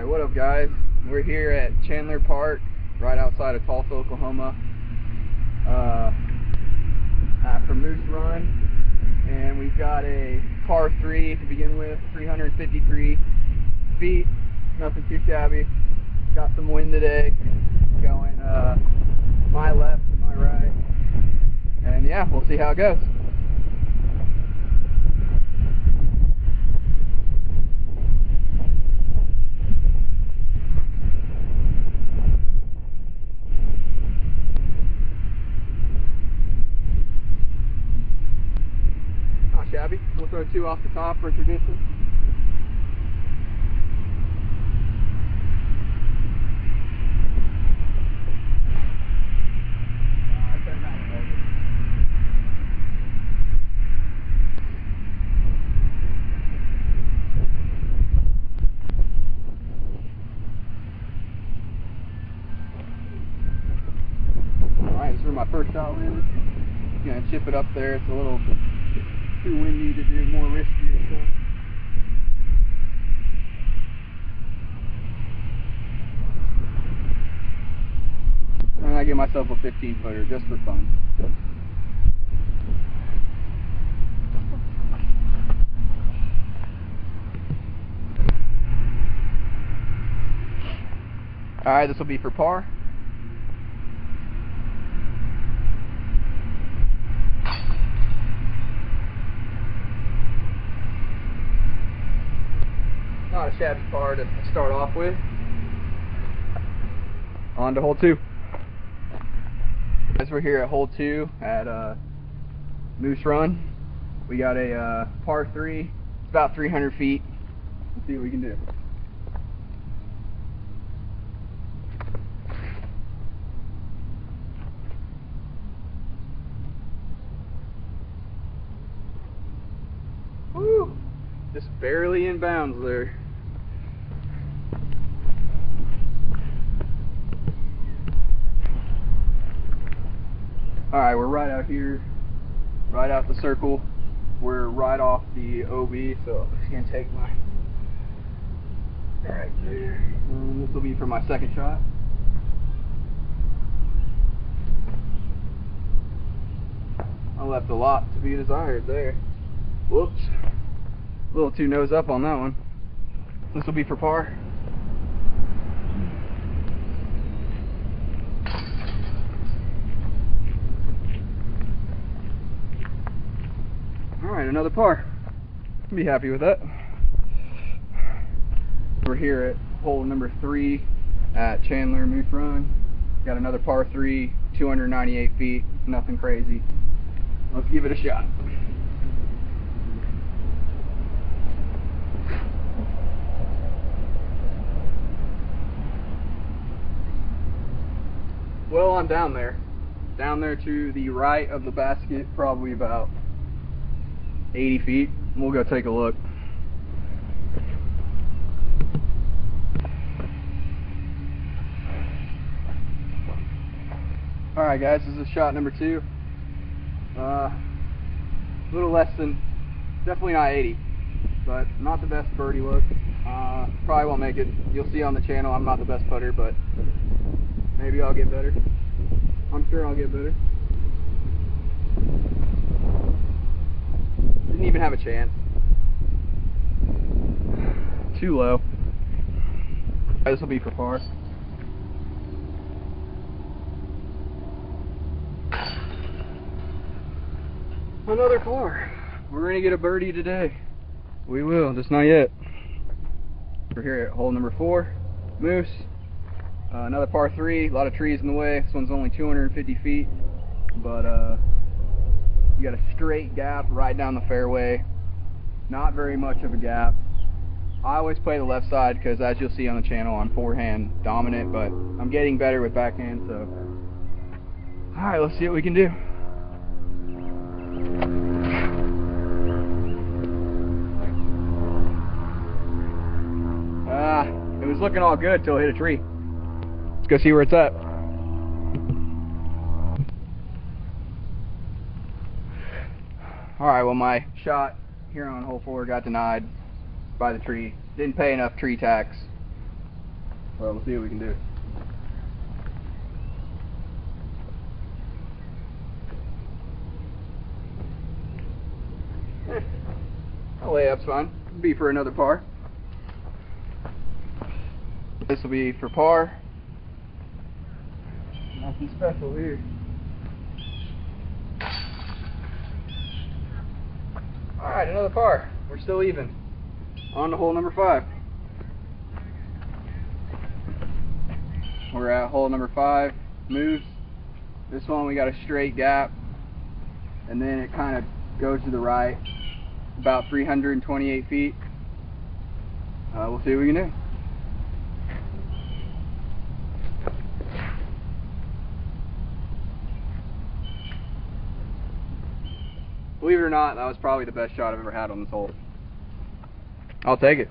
Alright, what up guys? We're here at Chandler Park, right outside of Tulsa, Oklahoma, for Moose Run, and we've got a par 3 to begin with, 353 feet, nothing too shabby. Got some wind today, going my left to my right, and yeah, we'll see how it goes. Shabby. We'll throw 2 off the top for tradition. Turn that one over. Alright, this is where my first shot is. Gonna chip it up there. It's a little too windy to do more riskier stuff. And I give myself a 15 footer just for fun. Alright, this will be for par. Not a shabby par to start off with. On to hole 2. As we're here at hole 2 at Moose Run, we got a par 3. It's about 300 feet. Let's see what we can do. Woo! Just barely in bounds there. Alright, we're right out here, right out the circle. We're right off the OB, so I'm just going to take my right there. And this will be for my second shot. I left a lot to be desired there. Whoops. A little too nose up on that one. This will be for par. Alright, another par. I'll be happy with that. We're here at hole number 3 at Chandler Moose Run. Got another par 3, 298 feet, nothing crazy. Let's give it a shot. Well, I'm down there to the right of the basket, probably about 80 feet. We'll go take a look. Alright guys, this is shot number 2. A little less than, definitely not 80, but not the best birdie look. Probably won't make it. You'll see on the channel I'm not the best putter, but maybe I'll get better. I'm sure I'll get better. Didn't even have a chance. Too low. This will be for par. Another par. We're going to get a birdie today. We will, just not yet. We're here at hole number 4, Moose. Another par 3, a lot of trees in the way. This one's only 250 feet, but you got a straight gap right down the fairway. Not very much of a gap. I always play the left side because, as you'll see on the channel, I'm forehand dominant, but I'm getting better with backhand, so. Alright, let's see what we can do. It was looking all good till it hit a tree. Let's go see where it's at. Alright, well my shot here on hole 4 got denied by the tree. Didn't pay enough tree tax. Well, we'll see what we can do. A layup's fine. Be for another par. This will be for par. Nothing special here. Alright, another par. We're still even. On to hole number 5. We're at hole number 5. Moves. This one we got a straight gap. And then it kind of goes to the right. About 328 feet. We'll see what we can do. Believe it or not, that was probably the best shot I've ever had on this hole. I'll take it.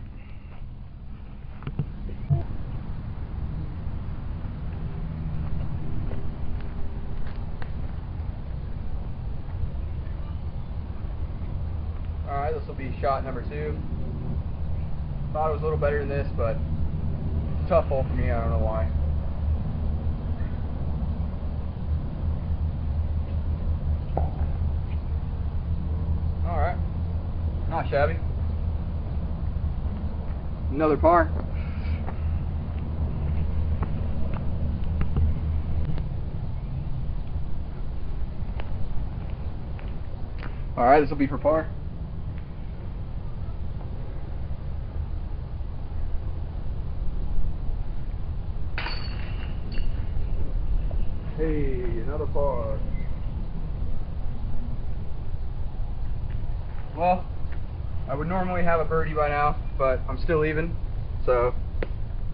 Alright, this will be shot number 2. Thought it was a little better than this, but it's a tough hole for me, I don't know why. Alright, not shabby. Another par. Alright, this will be for par. Hey, another par. Well, I would normally have a birdie by now, but I'm still even, so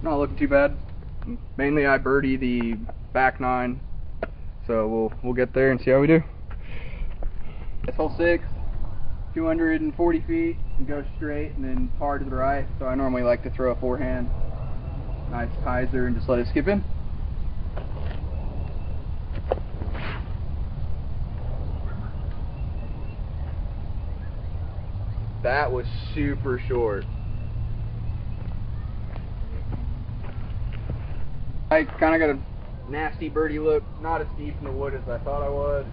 not looking too bad. Mainly I birdie the back 9, so we'll get there and see how we do. It's hole 6, 240 feet, and go straight and then par to the right, so I normally like to throw a forehand. Nice Hyzer and just let it skip in. That was super short. I kind of got a nasty birdie look, not as deep in the wood as I thought I was.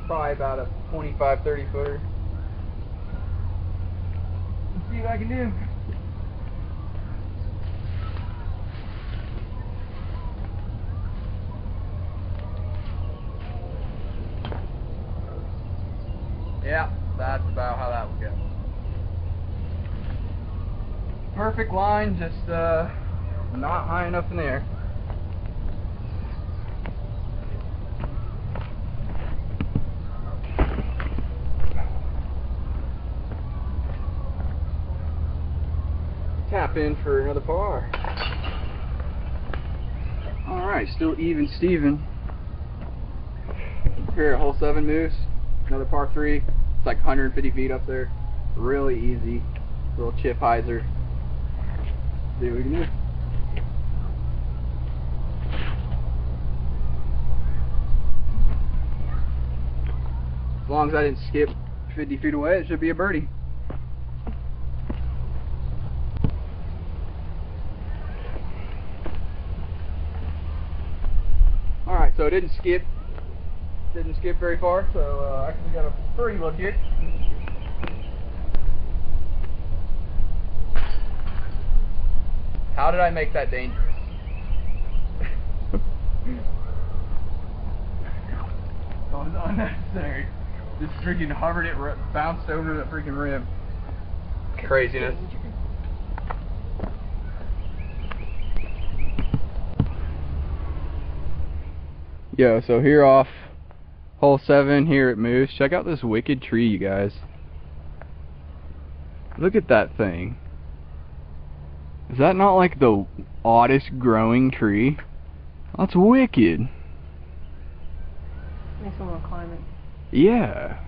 Probably about a 25-30 footer. Let's see what I can do. Yeah, that's about how that would go. Perfect line, just not high enough in the air. Tap in for another par. Alright, still even Steven. Here at hole 7 moves. Another par 3. It's like 150 feet up there. Really easy. Little chip Hyzer. See what we can do. As long as I didn't skip 50 feet away, it should be a birdie. Alright, so it didn't skip very far, so I actually got a birdie look here. How did I make that dangerous? That was unnecessary. Just freaking hovered it, bounced over the freaking rim. Craziness. Yo, so here off hole 7 here at Moose, check out this wicked tree, you guys. Look at that thing. Is that not like the oddest growing tree? That's wicked. Makes me want to climb it. Yeah.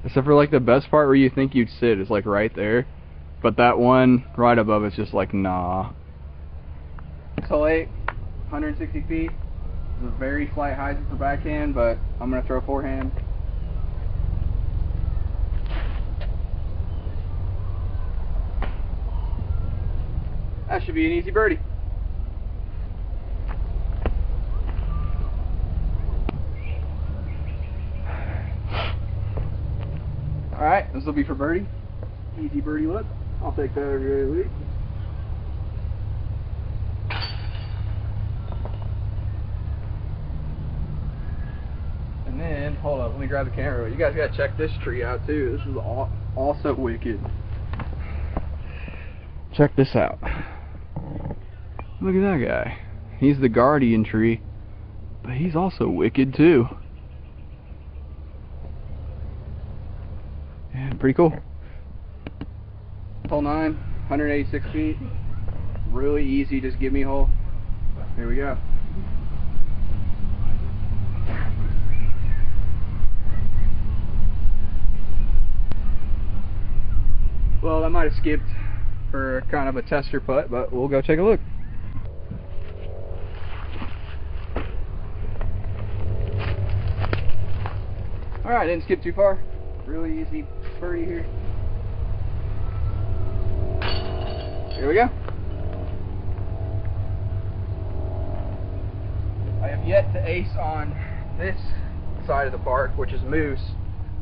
Except for like the best part where you think you'd sit is like right there. But that one right above it's just like nah. Hole 8, 160 feet. It's a very slight Hyzer for backhand, but I'm going to throw forehand. That should be an easy birdie. Alright, this will be for birdie. Easy birdie look. I'll take that every other week. And then, hold up, let me grab the camera. You guys gotta check this tree out too. This is also wicked. Check this out. Look at that guy. He's the guardian tree, but he's also wicked too. And pretty cool. Hole 9, 186 feet. Really easy, just give me a hole. Here we go. Well, I might have skipped for kind of a tester putt, but we'll go take a look. Alright, didn't skip too far. Really easy birdie here. Here we go. I have yet to ace on this side of the park, which is Moose.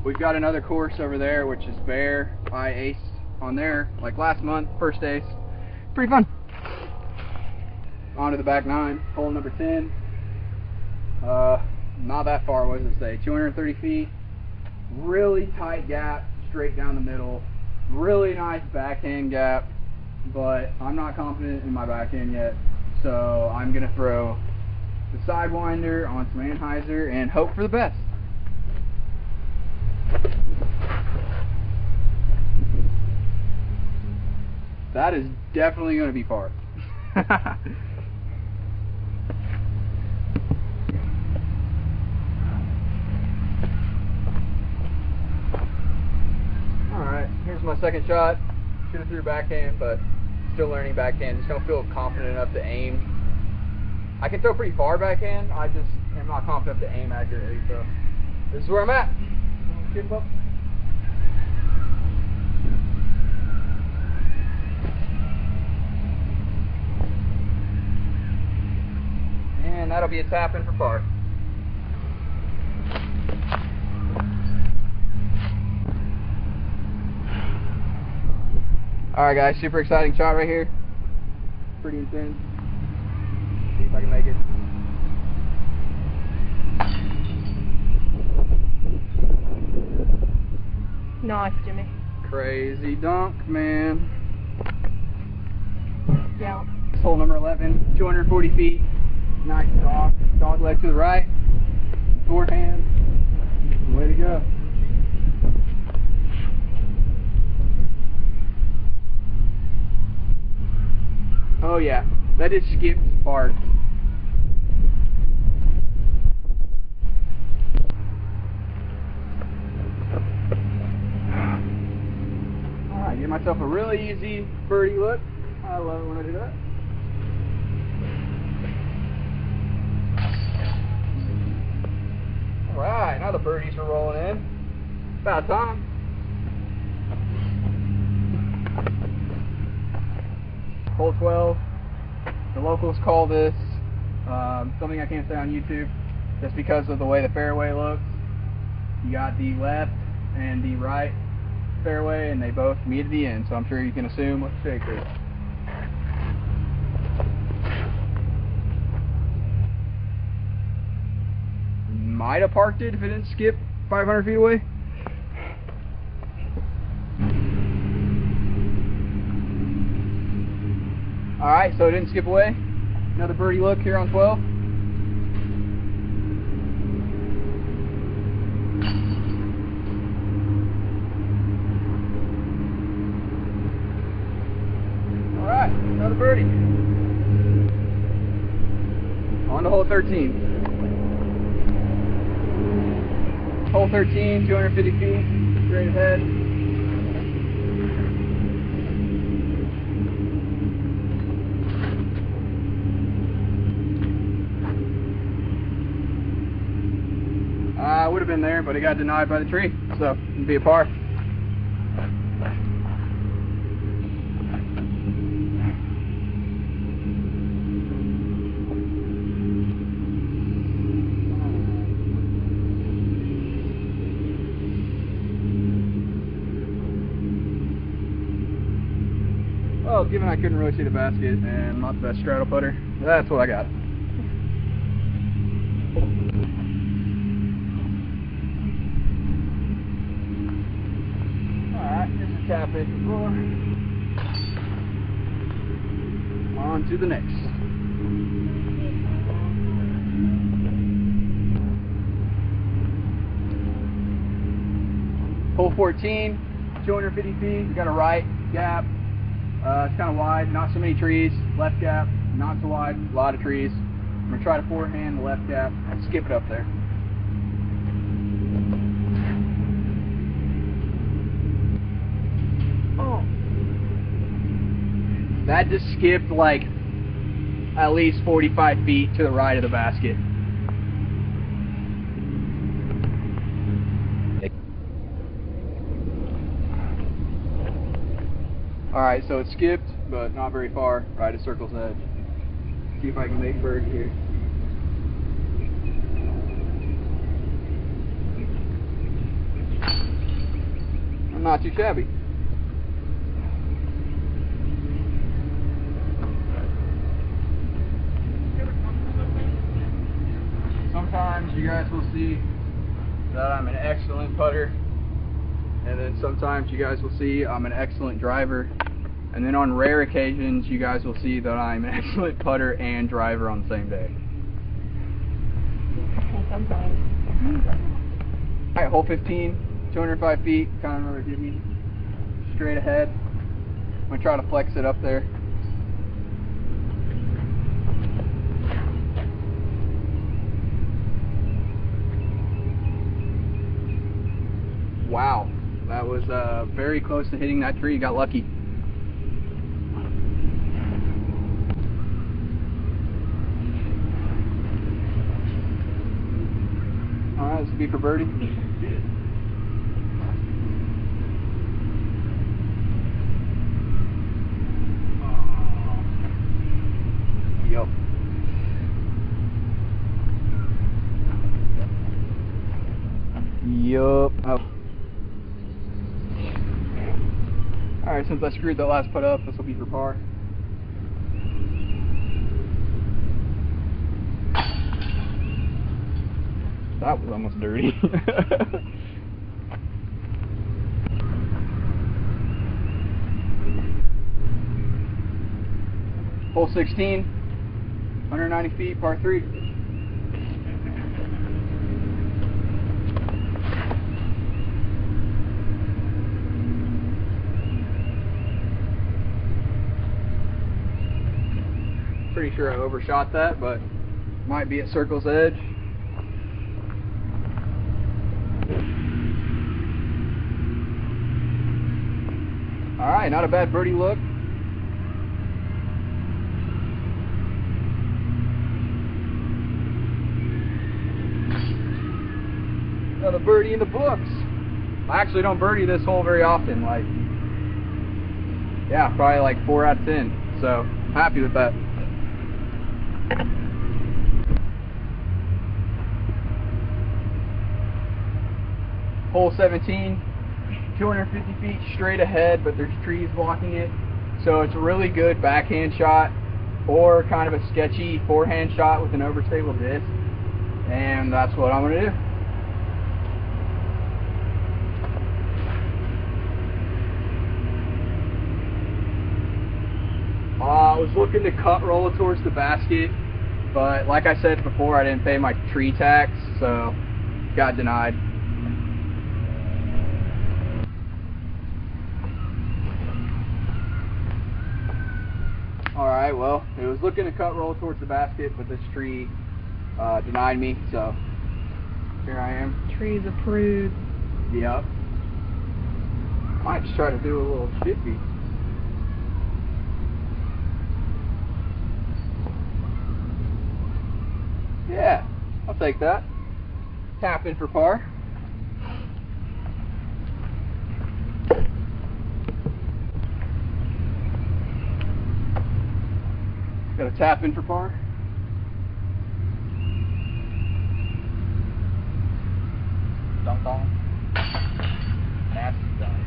We've got another course over there, which is Bear. I aced on there like last month, first ace. Pretty fun. On to the back 9, hole number 10. Not that far, what does it say? 230 feet. Really tight gap, straight down the middle. Really nice backhand gap, but I'm not confident in my backhand yet, so I'm gonna throw the Sidewinder on some Hyzer and hope for the best. That is definitely going to be par. Alright, here's my second shot. Should have threw backhand, but still learning backhand. Just don't feel confident enough to aim. I can throw pretty far backhand, I just am not confident to aim accurately, so this is where I'm at. Skip up. And that'll be a tap in for par. Alright guys, super exciting shot right here. Pretty intense. See if I can make it. Nice, Jimmy. Crazy dunk, man. Yeah. Hole number 11, 240 feet. Nice dog leg to the right, forehand, way to go. Oh yeah, that just skipped part. Alright, get myself a really easy birdie look. I love it when I do that. Alright, now the birdies are rolling in. About time. Hole 12. The locals call this something I can't say on YouTube just because of the way the fairway looks. You got the left and the right fairway and they both meet at the end, so I'm sure you can assume what the shape is. Might have parked it if it didn't skip 500 feet away. Alright, so it didn't skip away. Another birdie look here on 12. Alright, another birdie. On to hole 13. Hole 13, 250 feet, straight ahead. I would have been there, but it got denied by the tree, so it'd be a par. Well, given I couldn't really see the basket and I'm not the best straddle putter, that's what I got. Alright, here's a tap in floor. On to the next. Hole 14, 250 feet, we got a right gap. It's kind of wide, not so many trees. Left gap, not so wide, a lot of trees. I'm going to try to forehand the left gap and skip it up there. Oh. That just skipped like at least 45 feet to the right of the basket. Alright, so it skipped, but not very far, right at circle's edge. See if I can make birdie here. I'm not too shabby. Sometimes you guys will see that I'm an excellent putter, and then sometimes you guys will see I'm an excellent driver, and then on rare occasions you guys will see that I'm an excellent putter and driver on the same day. Sometimes. Alright, hole 15, 205 feet, kind of another gimme, straight ahead. I'm going to try to flex it up there. Wow, that was very close to hitting that tree. Got lucky. Alright, this will be for birdie. Yup. Yup. Oh. Alright, since I screwed that last putt up, this will be for par. That was almost dirty. Hole 16, 190 feet, par 3. Pretty sure I overshot that, but might be at circle's edge. Alright, not a bad birdie look. Another birdie in the books. I actually don't birdie this hole very often, like, yeah, probably like 4 out of 10. So, happy with that. Hole 17, 250 feet straight ahead, but there's trees blocking it. So it's a really good backhand shot, or kind of a sketchy forehand shot with an overstable disc. And that's what I'm going to do. I was looking to cut roll it towards the basket, but like I said before, I didn't pay my tree tax, so got denied. Alright, well, it was looking to cut roll towards the basket, but this tree denied me, so here I am. Trees approved. Yep. Might just try to do a little chippy. Yeah, I'll take that. Tap in for par. Got a tap in for par. Dunk on. Nasty dunk.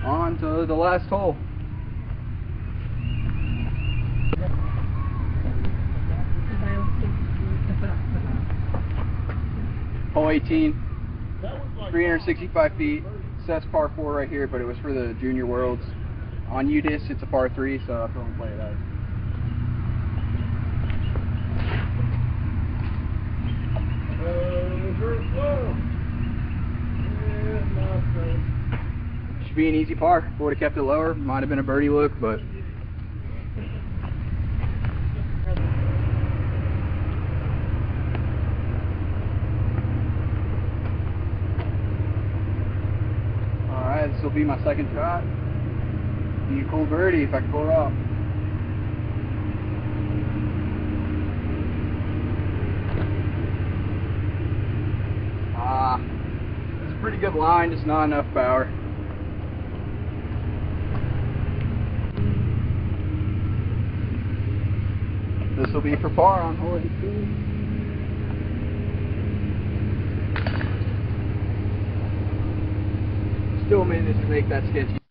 On on to the last hole. Hole 18, 365 feet. Says par 4 right here, but it was for the Junior Worlds. On UDiscs, it's a par 3, so I'll go and play it out. Should be an easy par. If I would have kept it lower, might have been a birdie look, but alright, this will be my second shot. Be a cool birdie if I can pull it off. It's a pretty good line, just not enough power. This will be for par on hole 18. Still managed to make that sketchy.